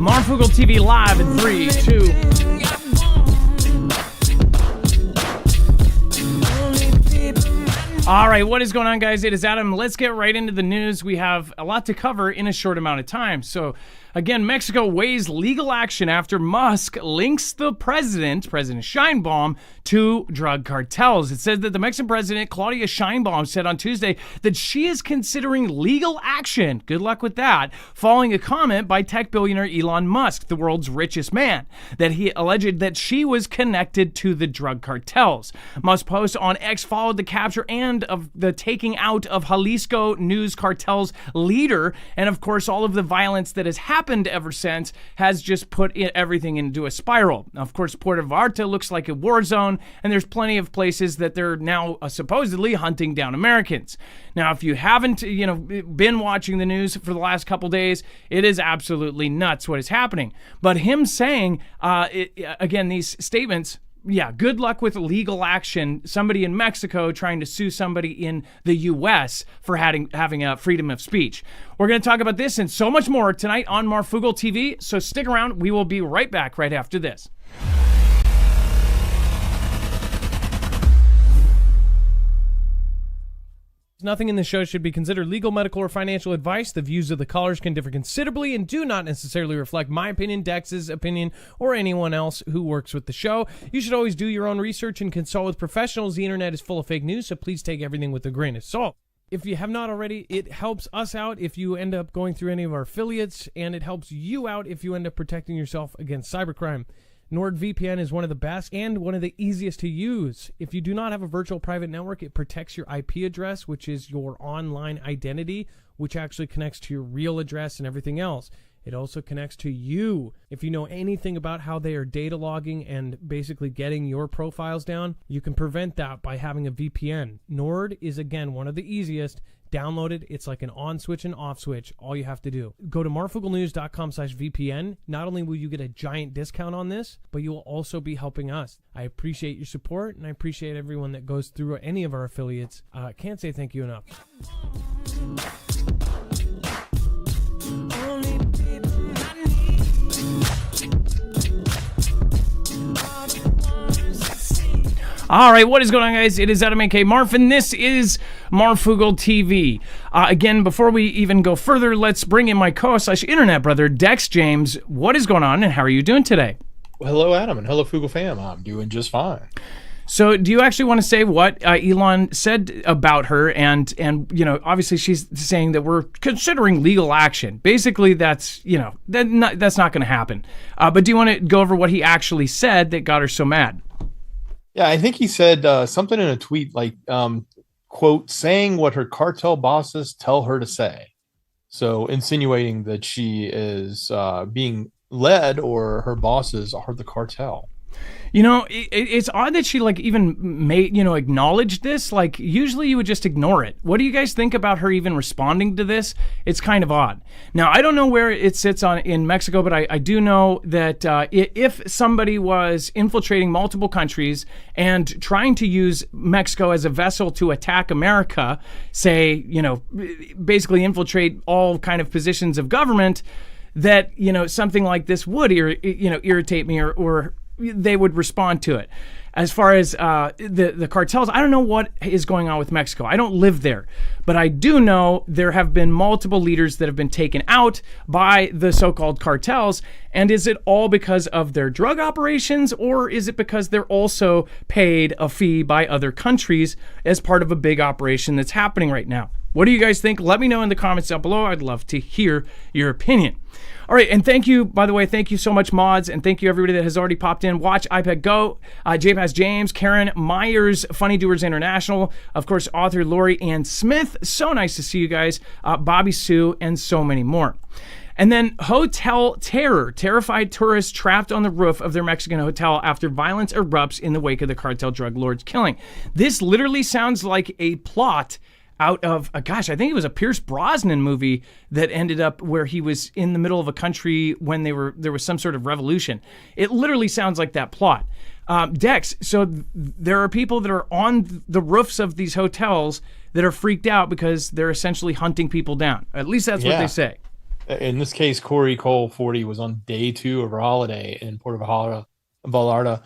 Marfoogle TV live in 3, 2. All right, what is going on, guys? It is Adam. Let's get right into the news. We have a lot to cover in a short amount of time. So, again, Mexico weighs legal action after Musk links the President Sheinbaum, to drug cartels. It says that the Mexican president, Claudia Sheinbaum, said on Tuesday that she is considering legal action, good luck with that, following a comment by tech billionaire Elon Musk, the world's richest man, that he alleged that she was connected to the drug cartels. Musk's post on X followed the capture and of the taking out of Jalisco News Cartel's leader, and of course all of the violence that has happened ever since has just put everything into a spiral. Of course, Puerto Vallarta looks like a war zone, and there's plenty of places that they're now supposedly hunting down Americans. Now, if you haven't, been watching the news for the last couple days, it is absolutely nuts what is happening. But him saying, again, these statements, yeah, good luck with legal action. Somebody in Mexico trying to sue somebody in the U.S. for having a freedom of speech. We're going to talk about this and so much more tonight on Marfoogle TV, so stick around. We will be right back right after this. Nothing in this show should be considered legal, medical, or financial advice. The views of the callers can differ considerably and do not necessarily reflect my opinion, Dex's opinion, or anyone else who works with the show. You should always do your own research and consult with professionals. The internet is full of fake news, so please take everything with a grain of salt. If you have not already, it helps us out if you end up going through any of our affiliates, and it helps you out if you end up protecting yourself against cybercrime. NordVPN is one of the best and one of the easiest to use. If you do not have a virtual private network, it protects your IP address, which is your online identity, which actually connects to your real address and everything else. It also connects to you. If you know anything about how they are data logging and basically getting your profiles down, you can prevent that by having a VPN. Nord is, again, one of the easiest. Download it. It's like an on switch and off switch. All you have to do. Go to marfooglenews.com/VPN. Not only will you get a giant discount on this, but you will also be helping us. I appreciate your support, and I appreciate everyone that goes through any of our affiliates. Can't say thank you enough. All right, what is going on, guys? It is Adam A.K. Marf, and this is Marfoogle TV. Again, before we even go further, let's bring in my co-host/internet brother, Dex James. What is going on, and how are you doing today? Well, hello, Adam, and hello, Foogle fam. I'm doing just fine. So do you actually want to say what Elon said about her? And obviously she's saying that we're considering legal action. Basically, that's not going to happen. But do you want to go over what he actually said that got her so mad? Yeah, I think he said something in a tweet like, quote, saying what her cartel bosses tell her to say. So insinuating that she is being led, or her bosses are the cartel. It's odd that she even made, acknowledged this. Usually you would just ignore it. What do you guys think about her even responding to this? It's kind of odd. Now, I don't know where it sits in Mexico, but I do know that if somebody was infiltrating multiple countries and trying to use Mexico as a vessel to attack America, say, basically infiltrate all kind of positions of government, that, something like this would, irritate me or they would respond to it. As far as the cartels, I don't know what is going on with Mexico. I don't live there. But I do know there have been multiple leaders that have been taken out by the so-called cartels. And is it all because of their drug operations, or is it because they're also paid a fee by other countries as part of a big operation that's happening right now? What do you guys think? Let me know in the comments down below. I'd love to hear your opinion. All right, and thank you, by the way, thank you so much, mods, and thank you everybody that has already popped in. Watch iPad Go, JPass James, Karen Myers, Funny Doers International, of course, author Lori Ann Smith. So nice to see you guys. Bobby Sue, and so many more. And then Hotel Terror, terrified tourists trapped on the roof of their Mexican hotel after violence erupts in the wake of the cartel drug lord's killing. This literally sounds like a plot out of, I think it was a Pierce Brosnan movie that ended up where he was in the middle of a country when there was some sort of revolution. It literally sounds like that plot. Dex, so there are people that are on the roofs of these hotels that are freaked out because they're essentially hunting people down. At least that's what they say. In this case, Corey Cole 40 was on day 2 of her holiday in Vallarta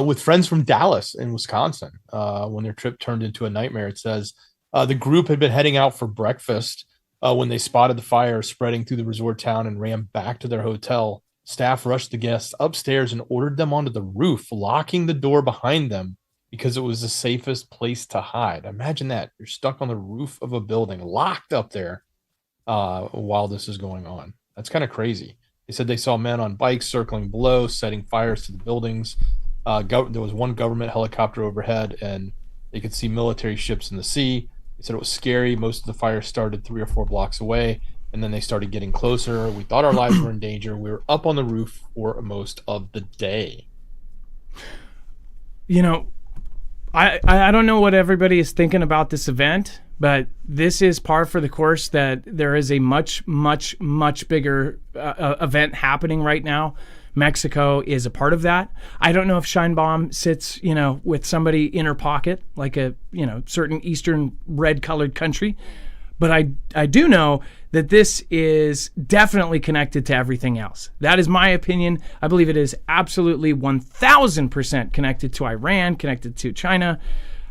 with friends from Dallas in Wisconsin when their trip turned into a nightmare. It says the group had been heading out for breakfast when they spotted the fire spreading through the resort town and ran back to their hotel. Staff rushed the guests upstairs and ordered them onto the roof, locking the door behind them because it was the safest place to hide. Imagine that. You're stuck on the roof of a building, locked up there while this is going on. That's kind of crazy. They said they saw men on bikes circling below, setting fires to the buildings. There was one government helicopter overhead, and they could see military ships in the sea. They said it was scary. Most of the fire started 3 or 4 blocks away, and then they started getting closer. We thought our lives were in danger. We were up on the roof for most of the day. You know, I don't know what everybody is thinking about this event, but this is par for the course that there is a much, much, much bigger event happening right now. Mexico is a part of that. I don't know if Scheinbaum sits, with somebody in her pocket, like a, certain Eastern red-colored country. But I do know that this is definitely connected to everything else. That is my opinion. I believe it is absolutely 1,000% connected to Iran, connected to China.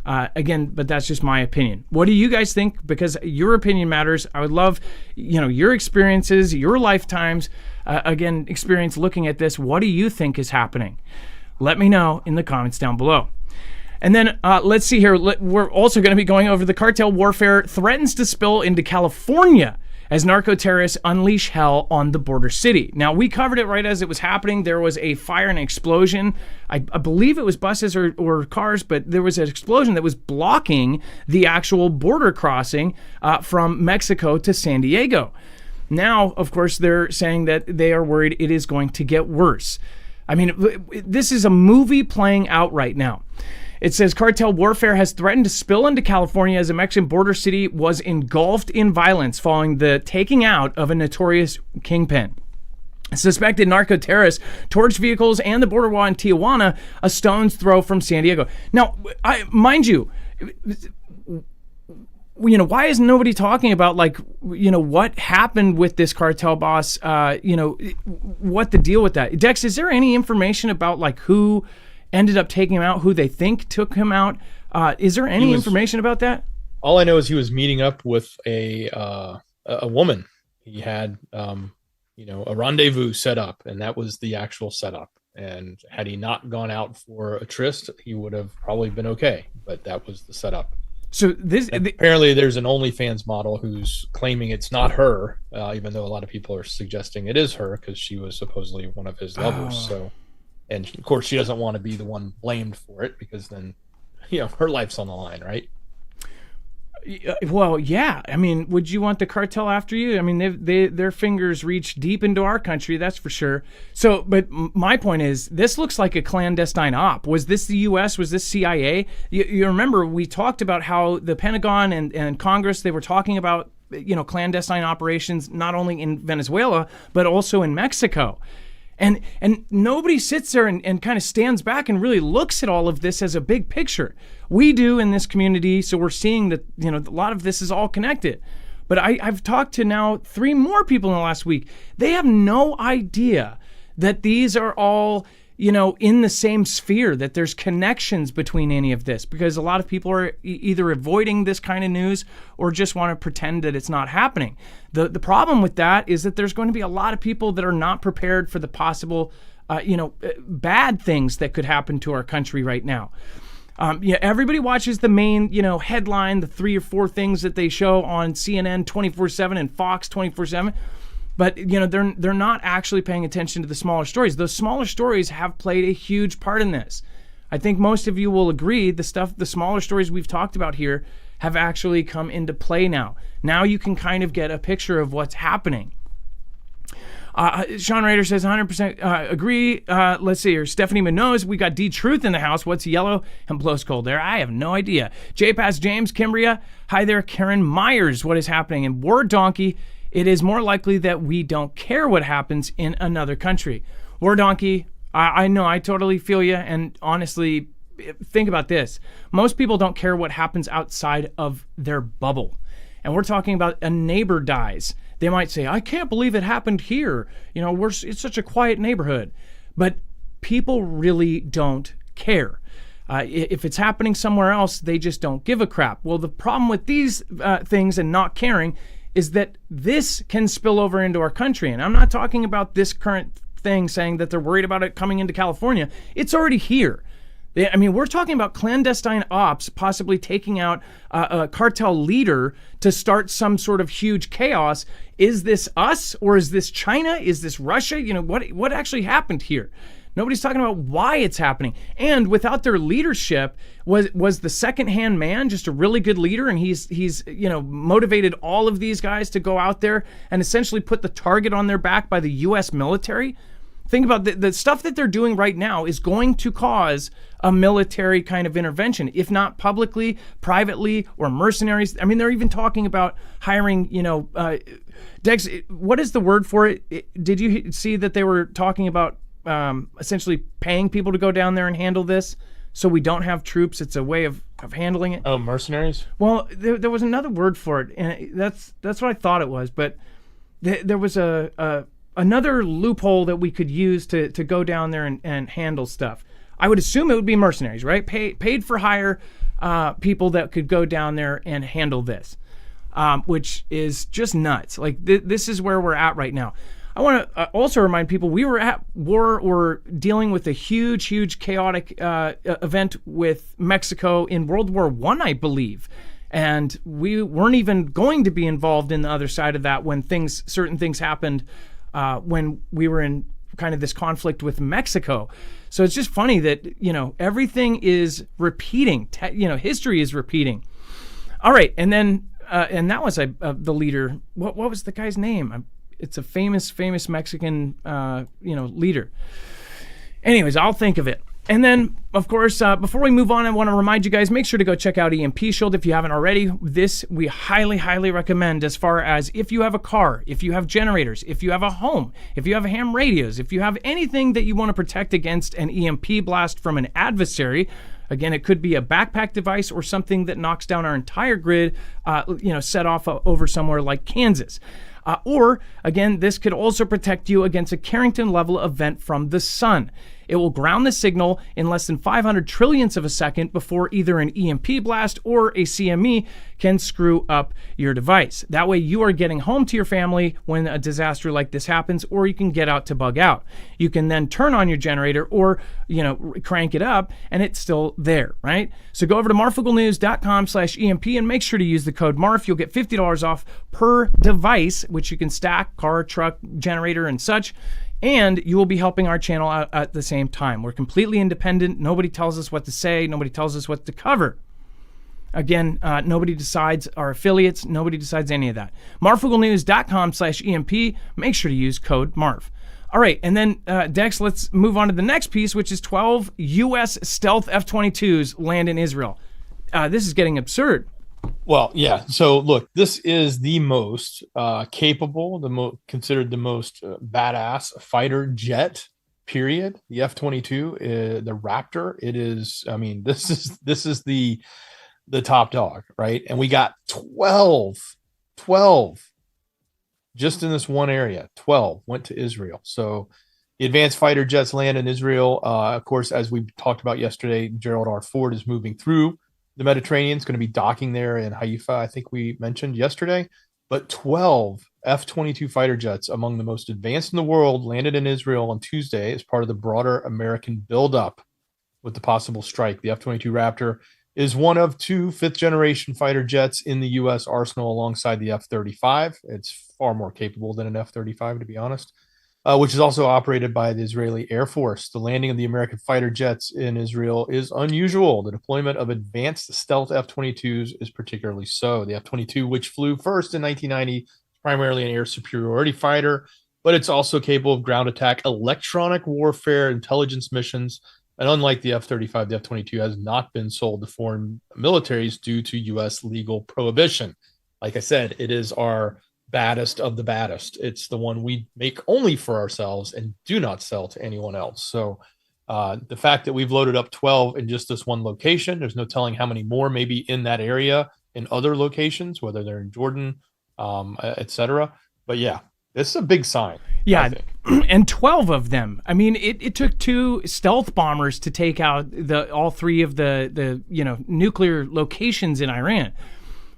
Again, but that's just my opinion. What do you guys think? Because your opinion matters. I would love, your experiences, your lifetimes, experience looking at this. What do you think is happening? Let me know in the comments down below. And then let's see here. We're also going to be going over the cartel warfare threatens to spill into California as narco-terrorists unleash hell on the border city. Now, we covered it right as it was happening. There was a fire and explosion. I believe it was buses or cars, but there was an explosion that was blocking the actual border crossing from Mexico to San Diego. Now, of course, they're saying that they are worried it is going to get worse. I mean, this is a movie playing out right now. It says cartel warfare has threatened to spill into California as a Mexican border city was engulfed in violence following the taking out of a notorious kingpin. Suspected narco-terrorists torched vehicles and the border wall in Tijuana, a stone's throw from San Diego. Now, mind you, why is nobody talking about what happened with this cartel boss? What the deal with that? Dex, is there any information about who ended up taking him out, who they think took him out? Is there any information about that? All I know is he was meeting up with a woman. He had, a rendezvous set up, and that was the actual setup. And had he not gone out for a tryst, he would have probably been okay. But that was the setup. So apparently there's an OnlyFans model who's claiming it's not her, even though a lot of people are suggesting it is her because she was supposedly one of his lovers. So. And of course, she doesn't want to be the one blamed for it because then, her life's on the line, right? Well, yeah. I mean, would you want the cartel after you? I mean, their fingers reach deep into our country, that's for sure. So, but my point is, this looks like a clandestine op. Was this the U.S.? Was this CIA? You remember we talked about how the Pentagon and Congress, they were talking about, clandestine operations not only in Venezuela, but also in Mexico. And nobody sits there and kind of stands back and really looks at all of this as a big picture. We do in this community, so we're seeing that a lot of this is all connected. But I've talked to now 3 more people in the last week. They have no idea that these are all in the same sphere, that there's connections between any of this, because a lot of people are either avoiding this kind of news or just want to pretend that it's not happening. The problem with that is that there's going to be a lot of people that are not prepared for the possible, bad things that could happen to our country right now. Everybody watches the main, headline, the 3 or 4 things that they show on CNN 24/7 and Fox 24/7. But, they're not actually paying attention to the smaller stories. Those smaller stories have played a huge part in this. I think most of you will agree the smaller stories we've talked about here have actually come into play now. Now you can kind of get a picture of what's happening. Sean Rader says 100% agree. Let's see here. Stephanie Minoz, we got D-Truth in the house. What's yellow and blows cold there? I have no idea. J-Pass James, Kimbria. Hi there, Karen Myers. What is happening? And War Donkey, it is more likely that we don't care what happens in another country. War Donkey, I know, I totally feel you. And honestly, think about this. Most people don't care what happens outside of their bubble. And we're talking about a neighbor dies. They might say, I can't believe it happened here. You know, it's such a quiet neighborhood. But people really don't care. If it's happening somewhere else, they just don't give a crap. Well, the problem with these things and not caring is that this can spill over into our country. And I'm not talking about this current thing saying that they're worried about it coming into California. It's already here. I mean, we're talking about clandestine ops possibly taking out a cartel leader to start some sort of huge chaos. Is this us, or is this China? Is this Russia? You know, what actually happened here? Nobody's talking about why it's happening. And without their leadership, was the second-hand man just a really good leader, and he's motivated all of these guys to go out there and essentially put the target on their back by the U.S. military? Think about the stuff that they're doing right now is going to cause a military kind of intervention, if not publicly, privately, or mercenaries. I mean, they're even talking about hiring, Dex, what is the word for it? Did you see that they were talking about essentially paying people to go down there and handle this so we don't have troops? It's a way of handling it. Oh, mercenaries? Well, there was another word for it, and that's what I thought it was, but there was another loophole that we could use to go down there and handle stuff. I would assume it would be mercenaries, right? Paid for hire people that could go down there and handle this, which is just nuts. Like this is where we're at right now. I want to also remind people we were at war or dealing with a huge chaotic event with Mexico in World War I, I believe. And we weren't even going to be involved in the other side of that when certain things happened when we were in kind of this conflict with Mexico. So it's just funny that, everything is repeating. History is repeating. All right. And then, and that was the leader. What was the guy's name? It's a famous Mexican, leader. Anyways, I'll think of it. And then, of course, before we move on, I want to remind you guys, make sure to go check out EMP Shield if you haven't already. This we highly recommend as far as if you have a car, if you have generators, if you have a home, if you have ham radios, if you have anything that you want to protect against an EMP blast from an adversary. Again, it could be a backpack device or something that knocks down our entire grid, set off over somewhere like Kansas. Or, again, this could also protect you against a Carrington-level event from the sun. It will ground the signal in less than 500 trillionths of a second before either an EMP blast or a CME can screw up your device. That way you are getting home to your family when a disaster like this happens, or you can get out to bug out. You can then turn on your generator or, crank it up and it's still there, right? So go over to marfooglenews.com/EMP and make sure to use the code MARF. You'll get $50 off per device, which you can stack, car, truck, generator, and such. And you will be helping our channel out at the same time. We're completely independent. Nobody tells us what to say. Nobody tells us what to cover. Again, nobody decides our affiliates. Nobody decides any of that. marfooglenews.com/EMP. Make sure to use code MARF. All right, and then, Dex, let's move on to the next piece, which is 12 U.S. stealth F-22s land in Israel. This is getting absurd. Well, yeah. So look, this is the most capable, considered the most badass fighter jet. Period. The F-22, the Raptor. It is. I mean, this is the top dog, right? And we got 12 just in this one area. 12 went to Israel. So the advanced fighter jets land in Israel. Of course, as we talked about yesterday, Gerald R. Ford is moving through the Mediterranean. Is going to be docking there in Haifa, I think we mentioned yesterday. But 12 F-22 fighter jets, among the most advanced in the world, landed in Israel on Tuesday as part of the broader American buildup with the possible strike. The F-22 Raptor is one of two fifth-generation fighter jets in the U.S. arsenal alongside the F-35. It's far more capable than an F-35, to be honest. Which is also operated by the Israeli Air Force. The landing of the American fighter jets in Israel is unusual. The deployment of advanced stealth F-22s is particularly so. The F-22, which flew first in 1990, is primarily an air superiority fighter, but it's also capable of ground attack, electronic warfare, intelligence missions. And unlike the F-35, the F-22 has not been sold to foreign militaries due to U.S. legal prohibition. Like I said, it is our baddest of the baddest. It's the one we make only for ourselves and do not sell to anyone else. So the fact that we've loaded up 12 in just this one location, there's no telling how many more maybe in that area in other locations, whether they're in Jordan, etc. But yeah, this is a big sign, I Yeah, think. and 12 of them. I mean, it took 2 stealth bombers to take out all 3 of the nuclear locations in Iran.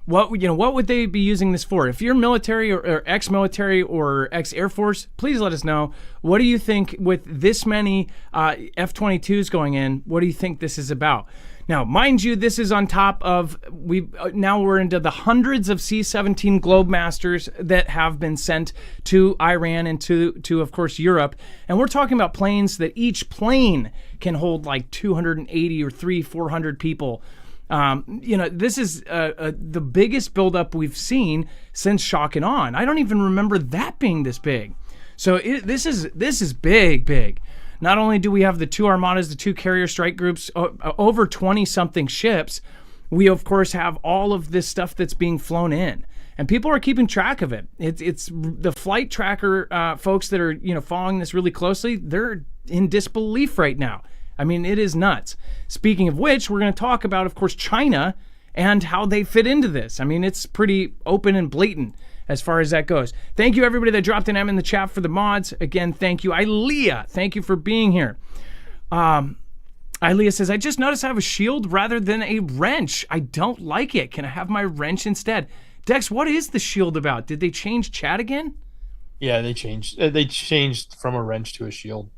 What would they be using this for? If you're military or ex-military or ex-Air Force, please let us know. What do you think with this many F-22s going in? What do you think this is about? Now, mind you, this is on top of now we're into the hundreds of C-17 Globemasters that have been sent to Iran and to of course Europe, and we're talking about planes that each plane can hold like 280 or 400 people. This is the biggest buildup we've seen since Shock and Awe. I don't even remember that being this big. So this is big. Not only do we have the 2 armadas, the 2 carrier strike groups, over 20-something ships, we of course have all of this stuff that's being flown in. And people are keeping track of it. It's the flight tracker folks that are following this really closely. They're in disbelief right now. I mean, it is nuts. Speaking of which, we're going to talk about, of course, China and how they fit into this. I mean, it's pretty open and blatant as far as that goes. Thank you, everybody that dropped an M in the chat for the mods. Again, thank you. Ilea, thank you for being here. Ilea says, I just noticed I have a shield rather than a wrench. I don't like it. Can I have my wrench instead? Dex, what is the shield about? Did they change chat again? Yeah, they changed. They changed from a wrench to a shield.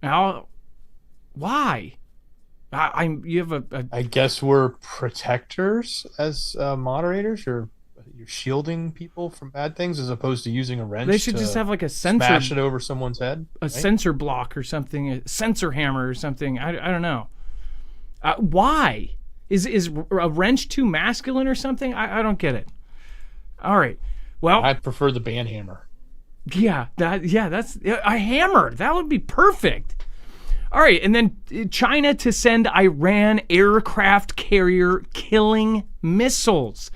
Now, why? You have I guess we're protectors as moderators, or you're shielding people from bad things as opposed to using a wrench. They should just have like a sensor, smash it over someone's head, a sensor block or something, a sensor hammer or something. I don't know. Why is a wrench too masculine or something? I don't get it. All right. Well, I prefer the band hammer. Yeah, that's a hammer. That would be perfect. All right, and then China to send Iran aircraft carrier killing missiles.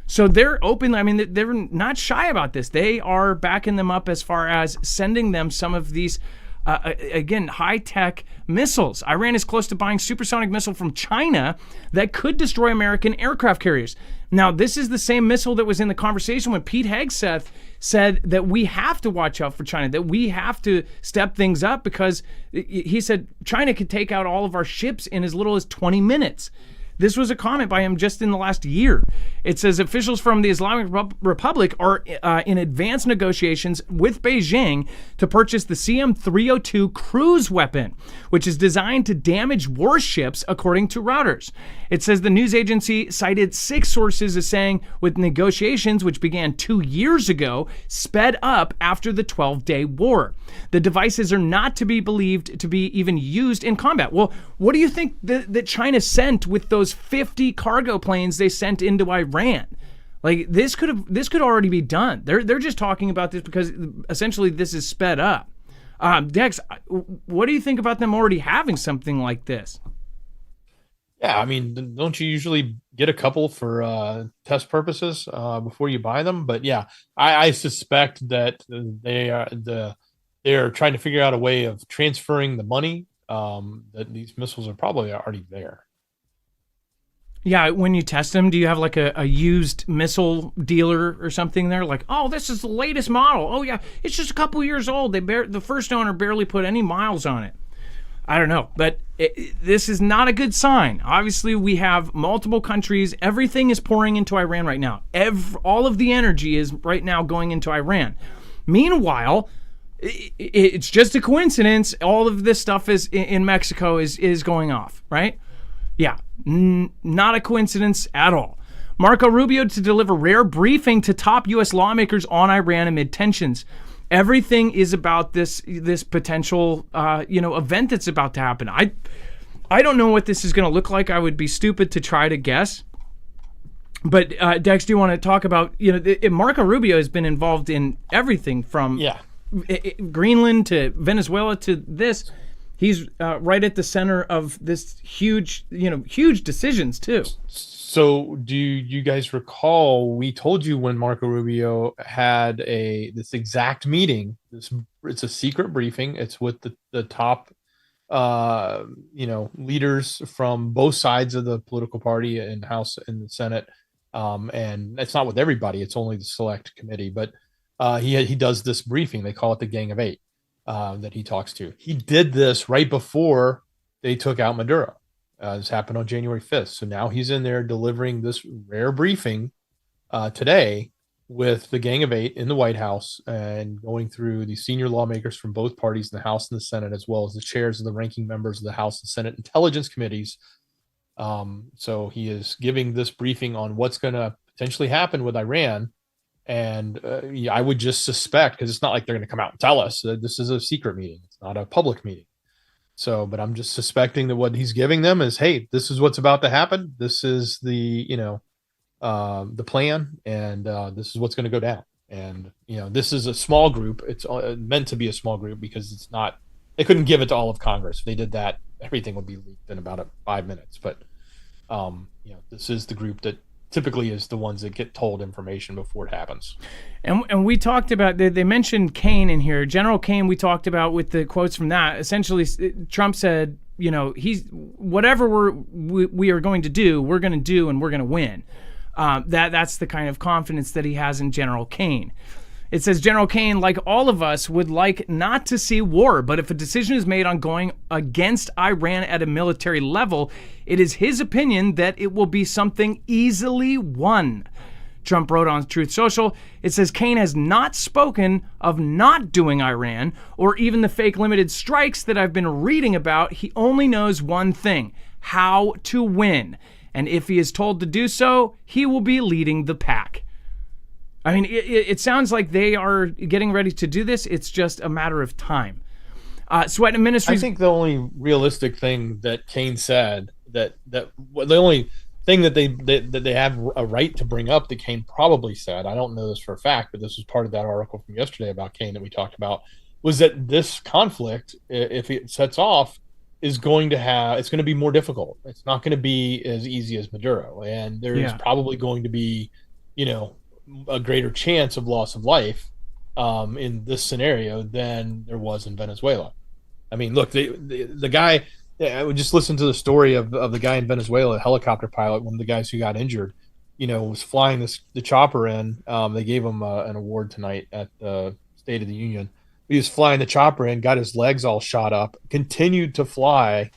So they're open. I mean, they're not shy about this. They are backing them up as far as sending them some of these, again, high-tech missiles. Iran is close to buying supersonic missile from China that could destroy American aircraft carriers. Now, this is the same missile that was in the conversation when Pete Hegseth said that we have to watch out for China, that we have to step things up because he said China could take out all of our ships in as little as 20 minutes. This was a comment by him just in the last year. It says officials from the Islamic Republic are in advanced negotiations with Beijing to purchase the CM-302 cruise weapon, which is designed to damage warships, according to Reuters. It says the news agency cited 6 sources as saying with negotiations, which began 2 years ago, sped up after the 12-day war. The devices are not to be believed to be even used in combat. Well, what do you think that China sent with those 50 cargo planes they sent into Iran? Like this could already be done. They're just talking about this because essentially this is sped up. Dex, what do you think about them already having something like this? Yeah, I mean, don't you usually get a couple for test purposes before you buy them? But yeah, I suspect that they're trying to figure out a way of transferring the money. That these missiles are probably already there. Yeah, when you test them, do you have like a used missile dealer or something there? Like, oh, this is the latest model. Oh yeah, it's just a couple years old. The first owner barely put any miles on it. I don't know, but this is not a good sign. Obviously, we have multiple countries. Everything is pouring into Iran right now. All of the energy is right now going into Iran. Meanwhile, it's just a coincidence. All of this stuff is in Mexico is going off, right? Yeah, not a coincidence at all. Marco Rubio to deliver rare briefing to top U.S. lawmakers on Iran amid tensions. Everything is about this potential event that's about to happen. I don't know what this is going to look like. I would be stupid to try to guess. But Dex, do you want to talk about Marco Rubio has been involved in everything from Greenland to Venezuela to this. He's right at the center of this huge decisions too. So do you guys recall we told you when Marco Rubio had this exact meeting? It's a secret briefing. It's with the top leaders from both sides of the political party in House and the Senate. And it's not with everybody. It's only the select committee. But he does this briefing. They call it the Gang of Eight that he talks to. He did this right before they took out Maduro. This happened on January 5th. So now he's in there delivering this rare briefing today with the Gang of Eight in the White House and going through the senior lawmakers from both parties in the House and the Senate, as well as the chairs of the ranking members of the House and Senate Intelligence Committees. So he is giving this briefing on what's going to potentially happen with Iran. And I would just suspect, because it's not like they're going to come out and tell us that this is a secret meeting. It's not a public meeting. So, but I'm just suspecting that what he's giving them is, hey, this is what's about to happen. This is the plan, and this is what's going to go down. And, this is a small group. It's meant to be a small group because it's not, they couldn't give it to all of Congress. If they did that, everything would be leaked in about 5 minutes. But, this is the group that typically is the ones that get told information before it happens. And we talked about, they mentioned Kane in here. General Kane, we talked about with the quotes from that. Essentially, Trump said, he's whatever we are going to do, we're going to do, and we're going to win. That's the kind of confidence that he has in General Kane. It says General Kane, like all of us, would like not to see war, but if a decision is made on going against Iran at a military level, it is his opinion that it will be something easily won. Trump wrote on Truth Social. It says Kane has not spoken of not doing Iran or even the fake limited strikes that I've been reading about. He only knows one thing: how to win. And if he is told to do so, he will be leading the pack. I mean, it sounds like they are getting ready to do this. It's just a matter of time. Sweat and Ministries. I think the only realistic thing that Kane said, the only thing that they have a right to bring up that Kane probably said, I don't know this for a fact, but this was part of that article from yesterday about Kane that we talked about, was that this conflict, if it sets off, it's going to be more difficult. It's not going to be as easy as Maduro, and there's probably going to be, a greater chance of loss of life in this scenario than there was in Venezuela. I mean, look, the guy, I would just listen to the story of the guy in Venezuela, a helicopter pilot, one of the guys who got injured, was flying the chopper in. They gave him an award tonight at the State of the Union. He was flying the chopper in, got his legs all shot up, continued to fly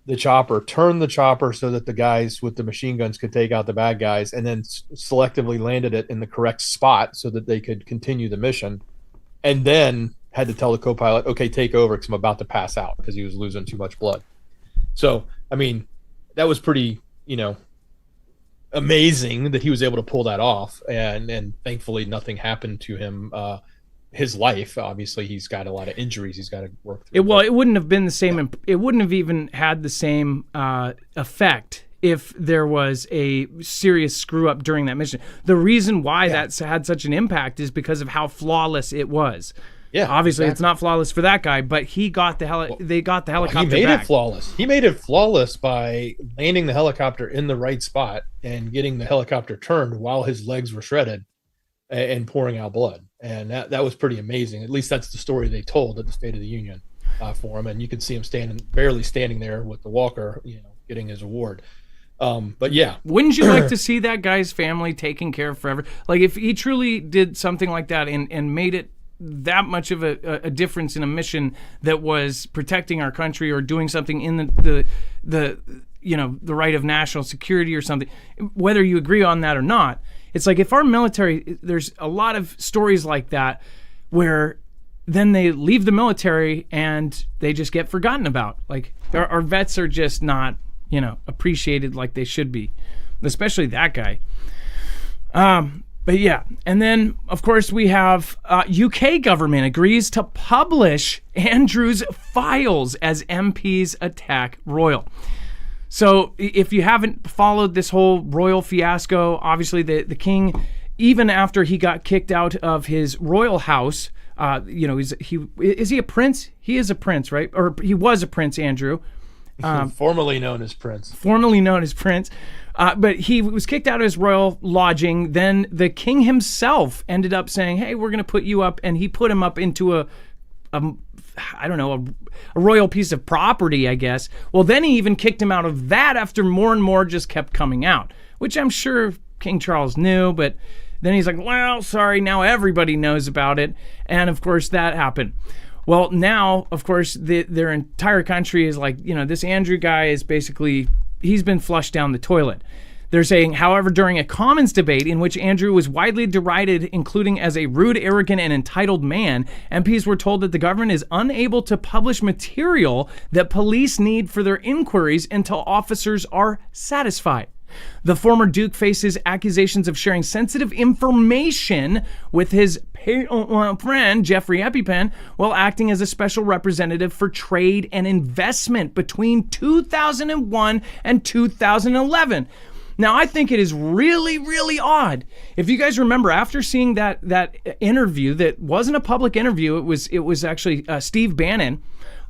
the chopper, turned the chopper so that the guys with the machine guns could take out the bad guys, and then selectively landed it in the correct spot so that they could continue the mission, and then had to tell the co-pilot, okay, take over because I'm about to pass out because he was losing too much blood. So, I mean, that was pretty, amazing that he was able to pull that off, and thankfully nothing happened to him. His life, obviously, he's got a lot of injuries he's got to work through. It wouldn't have been the same. It wouldn't have even had the same effect if there was a serious screw up during that mission. The reason why that's had such an impact is because of how flawless it was. Yeah, obviously it's not flawless for that guy, but he got they got the helicopter. He made it flawless. He made it flawless by landing the helicopter in the right spot and getting the helicopter turned while his legs were shredded and pouring out blood. And that was pretty amazing. At least that's the story they told at the State of the Union for him. And you could see him barely standing there with the walker, getting his award. But yeah. Wouldn't you like to see that guy's family taken care of forever? Like if he truly did something like that and made it that much of a difference in a mission that was protecting our country or doing something in the right of national security or something, whether you agree on that or not. It's like if our military, there's a lot of stories like that where then they leave the military and they just get forgotten about. Like our vets are just not, appreciated like they should be, especially that guy. But yeah, and then of course we have UK government agrees to publish Andrew's files as MPs attack royal. So if you haven't followed this whole royal fiasco, obviously the king, even after he got kicked out of his royal house, is he a prince? He is a prince, right? Or he was a prince, Andrew. Formerly known as Prince. But he was kicked out of his royal lodging. Then the king himself ended up saying, hey, we're going to put you up. And he put him up into a royal piece of property, I guess. Well, then he even kicked him out of that after more and more just kept coming out, which I'm sure King Charles knew, but Then he's like, well, sorry, now everybody knows about it. And of course that happened. Well, now, of course, their entire country is like, this Andrew guy is basically, he's been flushed down the toilet. They're saying, however, during a Commons debate in which Andrew was widely derided, including as a rude, arrogant, and entitled man, MPs were told that the government is unable to publish material that police need for their inquiries until officers are satisfied. The former Duke faces accusations of sharing sensitive information with his friend, Jeffrey EpiPen, while acting as a special representative for trade and investment between 2001 and 2011. Now, I think it is really, really odd. If you guys remember, after seeing that interview that wasn't a public interview, it was actually Steve Bannon.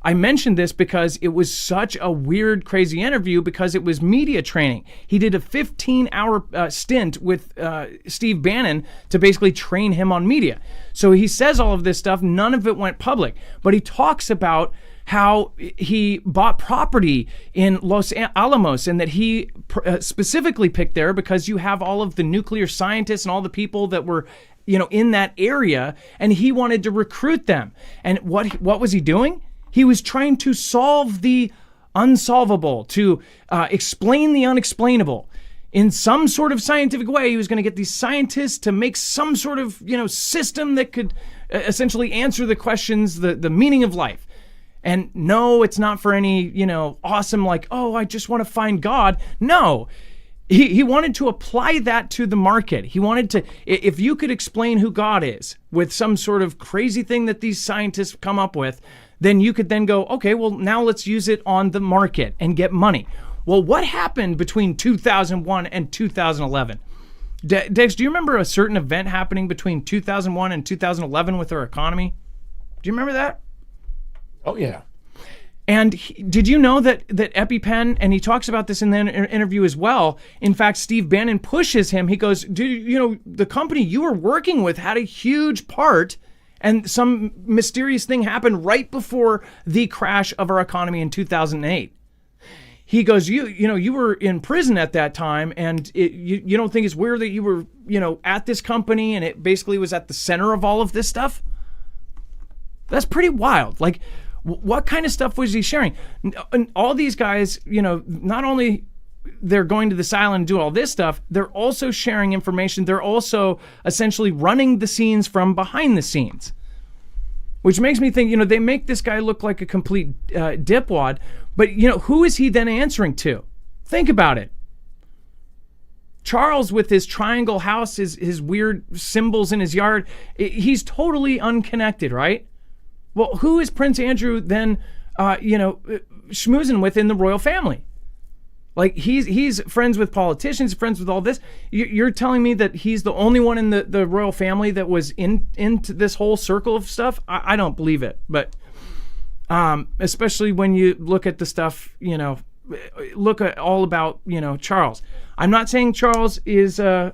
I mentioned this because it was such a weird, crazy interview because it was media training. He did a 15-hour stint with Steve Bannon to basically train him on media. So he says all of this stuff. None of it went public. But he talks about how he bought property in Los Alamos and that he specifically picked there because you have all of the nuclear scientists and all the people that were, in that area, and he wanted to recruit them. And what was he doing? He was trying to solve the unsolvable, to explain the unexplainable. In some sort of scientific way, he was going to get these scientists to make some sort of, system that could essentially answer the questions, the meaning of life. And no, it's not for any, awesome, like, oh, I just want to find God. No, he wanted to apply that to the market. He wanted to, if you could explain who God is with some sort of crazy thing that these scientists come up with, then you could then go, okay, well, now let's use it on the market and get money. Well, what happened between 2001 and 2011? Dex, do you remember a certain event happening between 2001 and 2011 with our economy? Do you remember that? Oh, yeah. And did you know that EpiPen, and he talks about this in the interview as well, in fact, Steve Bannon pushes him. He goes, dude, the company you were working with had a huge part, and some mysterious thing happened right before the crash of our economy in 2008. He goes, you were in prison at that time, and you don't think it's weird that you were, at this company, and it basically was at the center of all of this stuff? That's pretty wild. Like, what kind of stuff was he sharing? And all these guys, not only they're going to this island and do all this stuff, they're also sharing information. They're also essentially running the scenes from behind the scenes, which makes me think, they make this guy look like a complete dipwad, but who is he then answering to? Think about it. Charles with his triangle house, his weird symbols in his yard, he's totally unconnected, right? Well, who is Prince Andrew then, schmoozing with in the royal family? Like, he's friends with politicians, friends with all this. You're telling me that he's the only one in the royal family that was into this whole circle of stuff? I don't believe it. But especially when you look at the stuff, look at all about, Charles. I'm not saying Charles is bad.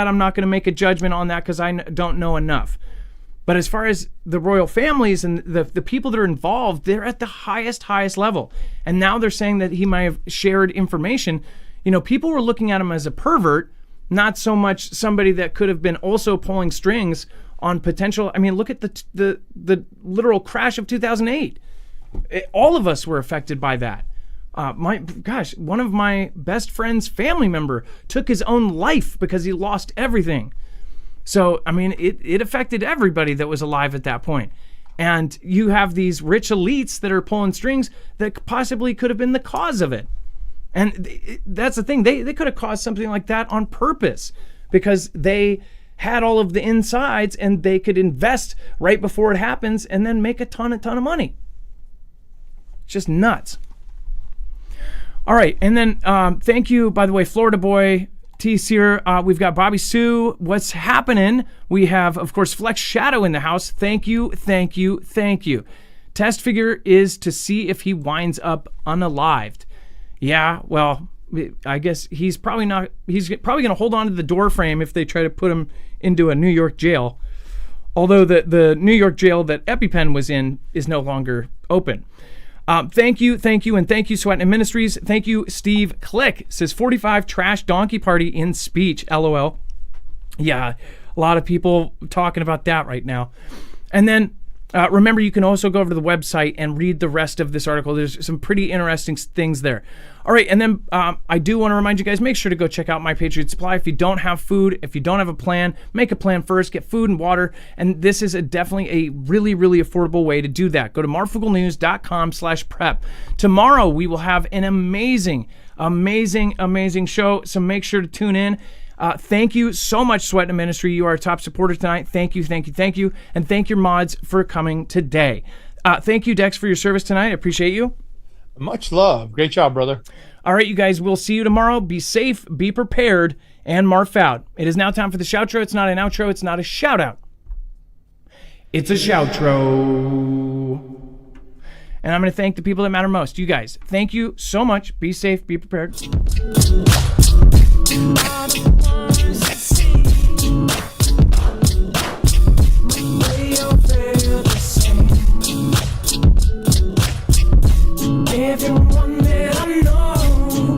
I'm not going to make a judgment on that because I don't know enough. But as far as the royal families and the people that are involved, they're at the highest level. And now they're saying that he might have shared information. People were looking at him as a pervert, not so much somebody that could have been also pulling strings on potential. I mean, look at the literal crash of 2008. All of us were affected by that. One of my best friend's family member took his own life because he lost everything. So, I mean, it affected everybody that was alive at that point. And you have these rich elites that are pulling strings that possibly could have been the cause of it. And that's the thing. They could have caused something like that on purpose because they had all of the insides and they could invest right before it happens and then make a ton of money. It's just nuts. All right. And then thank you, by the way, Florida Boy, T-Sear. We've got Bobby Sue. What's happening? We have, of course, Flex Shadow in the house. Thank you. Test figure is to see if he winds up unalived. Yeah, well, I guess he's probably not. He's probably going to hold on to the door frame if they try to put him into a New York jail. Although the New York jail that EpiPen was in is no longer open. Thank you, and thank you, Sweat and Ministries. Thank you, Steve Click. Says 45 trash donkey party in speech, LOL. Yeah, a lot of people talking about that right now. And then remember, you can also go over to the website and read the rest of this article. There's some pretty interesting things there. All right, and then I do want to remind you guys, make sure to go check out My Patriot Supply. If you don't have food, if you don't have a plan, make a plan first. Get food and water, and this is definitely a really, really affordable way to do that. Go to marfooglenews.com/prep. Tomorrow, we will have an amazing show, so make sure to tune in. Thank you so much, Sweat and Ministry. You are our top supporter tonight. Thank you. And thank your mods for coming today. Thank you, Dex, for your service tonight. I appreciate you. Much love. Great job, brother. All right, you guys, we'll see you tomorrow. Be safe, be prepared, and Marf out. It is now time for the shoutro. It's not an outro. It's not a shout out. It's a shoutro. And I'm going to thank the people that matter most. You guys, thank you so much. Be safe, be prepared. Everyone that I know,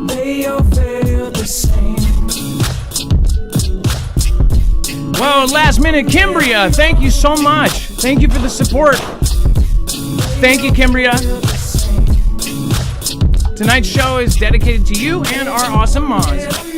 they all feel the same. Whoa, last minute Kimbria, thank you so much. Thank you for the support. Thank you, Kimbria. Tonight's show is dedicated to you and our awesome moms.